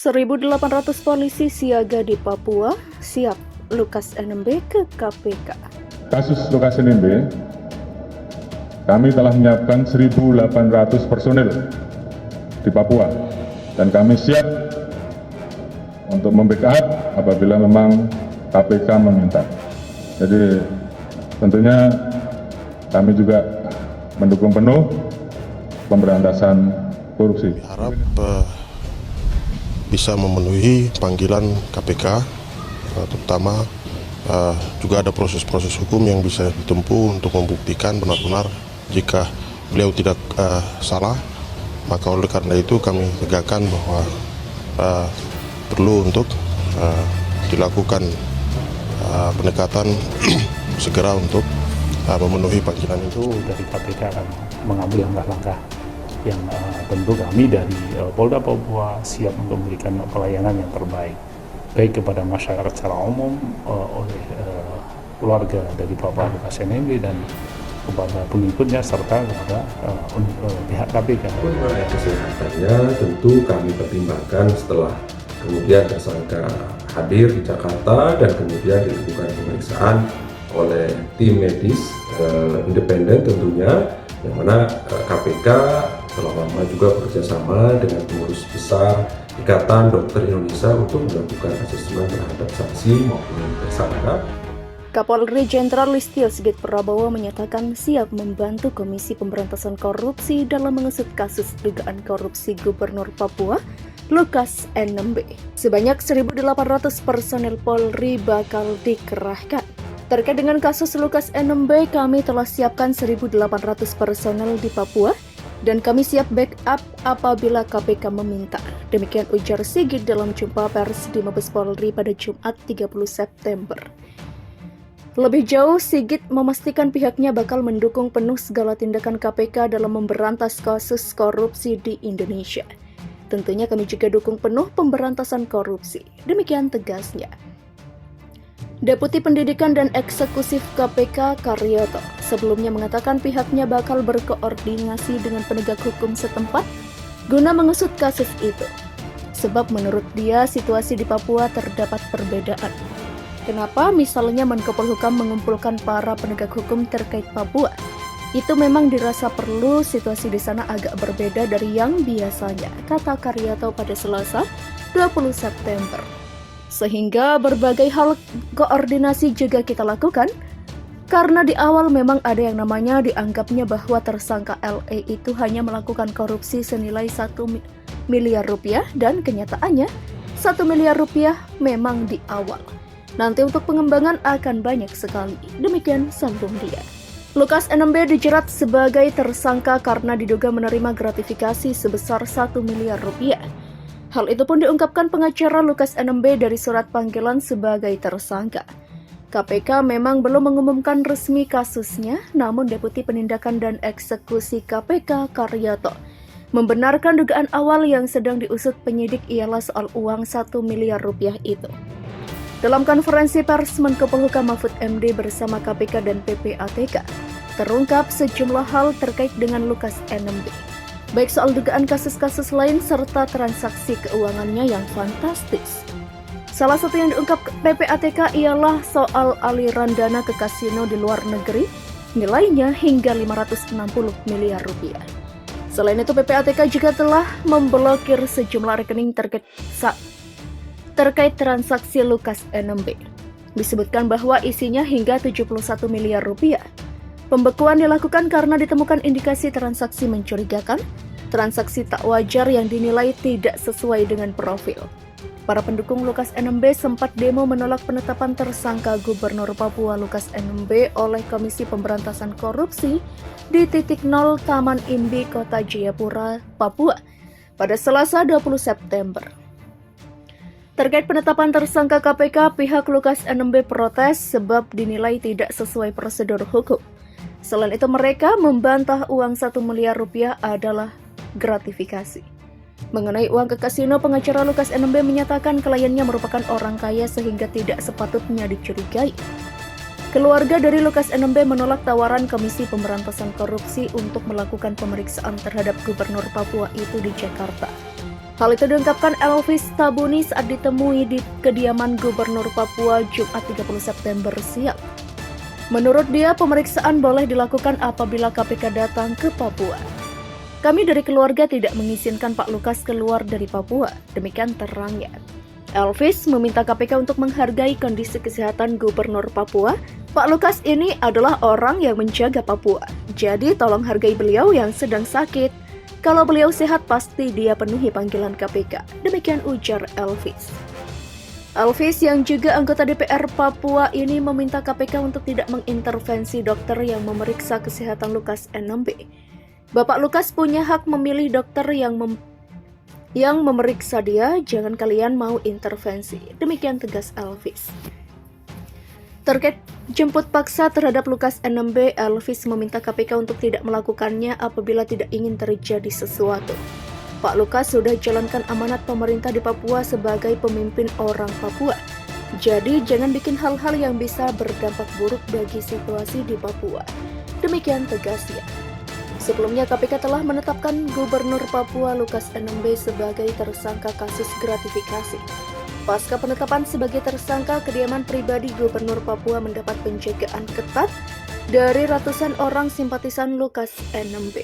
1.800 polisi siaga di Papua, siap Lukas NMB ke KPK. Kasus Lukas NMB, kami telah menyiapkan 1.800 personil di Papua dan kami siap untuk membackup apabila memang KPK meminta. Jadi tentunya kami juga mendukung penuh pemberantasan korupsi. Harap bisa memenuhi panggilan KPK, terutama juga ada proses-proses hukum yang bisa ditempuh untuk membuktikan benar-benar jika beliau tidak salah. Maka oleh karena itu kami tegakkan bahwa perlu untuk dilakukan pendekatan segera untuk memenuhi panggilan itu. Dari KPK akan mengambil langkah-langkah yang tentu kami dari Polda Papua siap untuk memberikan pelayanan yang terbaik, baik kepada masyarakat secara umum, oleh keluarga dari Bapak Lukas NMB dan kepada pengikutnya serta kepada pihak KPK. Mengenai kesehatannya tentu kami pertimbangkan setelah kemudian tersangka hadir di Jakarta dan kemudian dilakukan pemeriksaan oleh tim medis independen tentunya, yang mana KPK telah lama juga bekerjasama dengan pengurus besar Ikatan Dokter Indonesia untuk melakukan asesmen terhadap saksi maupun tersangka. Kapolri Jenderal Listio Sigit Prabowo menyatakan siap membantu Komisi Pemberantasan Korupsi dalam mengusut kasus dugaan korupsi Gubernur Papua, Lukas NMB. Sebanyak 1.800 personel Polri bakal dikerahkan. Terkait dengan kasus Lukas NMB, kami telah siapkan 1.800 personel di Papua dan kami siap backup apabila KPK meminta. Demikian ujar Sigit dalam jumpa pers di Mabes Polri pada Jumat 30 September. Lebih jauh, Sigit memastikan pihaknya bakal mendukung penuh segala tindakan KPK dalam memberantas kasus korupsi di Indonesia. Tentunya kami juga dukung penuh pemberantasan korupsi. Demikian tegasnya. Deputi Pendidikan dan Eksekutif KPK Karyoto sebelumnya mengatakan pihaknya bakal berkoordinasi dengan penegak hukum setempat guna mengusut kasus itu. Sebab menurut dia situasi di Papua terdapat perbedaan. Kenapa misalnya Menko Polhukam mengumpulkan para penegak hukum terkait Papua? Itu memang dirasa perlu, situasi di sana agak berbeda dari yang biasanya, kata Karyoto pada Selasa 20 September. Sehingga berbagai hal koordinasi juga kita lakukan, karena di awal memang ada yang namanya dianggapnya bahwa tersangka LE itu hanya melakukan korupsi senilai 1 miliar rupiah dan kenyataannya 1 miliar rupiah memang di awal. Nanti untuk pengembangan akan banyak sekali. Demikian sambung dia. Lukas NMB dijerat sebagai tersangka karena diduga menerima gratifikasi sebesar 1 miliar rupiah. Hal itu pun diungkapkan pengacara Lukas NMB dari surat panggilan sebagai tersangka. KPK memang belum mengumumkan resmi kasusnya, namun Deputi Penindakan dan Eksekusi KPK Karyoto membenarkan dugaan awal yang sedang diusut penyidik ialah soal uang 1 miliar rupiah itu. Dalam konferensi pers Menko Polhukam Mahfud MD bersama KPK dan PPATK, terungkap sejumlah hal terkait dengan Lukas NMB. Baik soal dugaan kasus-kasus lain serta transaksi keuangannya yang fantastis. Salah satu yang diungkap PPATK ialah soal aliran dana ke kasino di luar negeri, nilainya hingga 560 miliar rupiah. Selain itu, PPATK juga telah memblokir sejumlah rekening terkait transaksi Lukas NMB. Disebutkan bahwa isinya hingga 71 miliar rupiah. Pembekuan dilakukan karena ditemukan indikasi transaksi mencurigakan, transaksi tak wajar yang dinilai tidak sesuai dengan profil. Para pendukung Lukas NMB sempat demo menolak penetapan tersangka Gubernur Papua Lukas NMB oleh Komisi Pemberantasan Korupsi di titik 0 Taman Imbi, Kota Jayapura, Papua, pada Selasa 20 September. Terkait penetapan tersangka KPK, pihak Lukas NMB protes sebab dinilai tidak sesuai prosedur hukum. Selain itu, mereka membantah uang 1 miliar rupiah adalah gratifikasi. Mengenai uang ke kasino, pengacara Lukas NMB menyatakan kliennya merupakan orang kaya sehingga tidak sepatutnya dicurigai. Keluarga dari Lukas NMB menolak tawaran Komisi Pemberantasan Korupsi untuk melakukan pemeriksaan terhadap Gubernur Papua itu di Jakarta. Hal itu diungkapkan Elvis Tabuni saat ditemui di kediaman Gubernur Papua Jumat 30 September siang. Menurut dia, pemeriksaan boleh dilakukan apabila KPK datang ke Papua. Kami dari keluarga tidak mengizinkan Pak Lukas keluar dari Papua, demikian terangnya. Elvis meminta KPK untuk menghargai kondisi kesehatan Gubernur Papua. Pak Lukas ini adalah orang yang menjaga Papua, jadi tolong hargai beliau yang sedang sakit. Kalau beliau sehat, pasti dia penuhi panggilan KPK. Demikian ujar Elvis. Elvis yang juga anggota DPR Papua ini meminta KPK untuk tidak mengintervensi dokter yang memeriksa kesehatan Lukas NMB. Bapak Lukas punya hak memilih dokter yang memeriksa dia, jangan kalian mau intervensi. Demikian tegas Elvis. Terkait jemput paksa terhadap Lukas NMB, Elvis meminta KPK untuk tidak melakukannya apabila tidak ingin terjadi sesuatu. Pak Lukas sudah jalankan amanat pemerintah di Papua sebagai pemimpin orang Papua. Jadi jangan bikin hal-hal yang bisa berdampak buruk bagi situasi di Papua. Demikian tegasnya. Sebelumnya KPK telah menetapkan Gubernur Papua Lukas NMB sebagai tersangka kasus gratifikasi. Pasca penetapan sebagai tersangka, kediaman pribadi Gubernur Papua mendapat penjagaan ketat dari ratusan orang simpatisan Lukas NMB.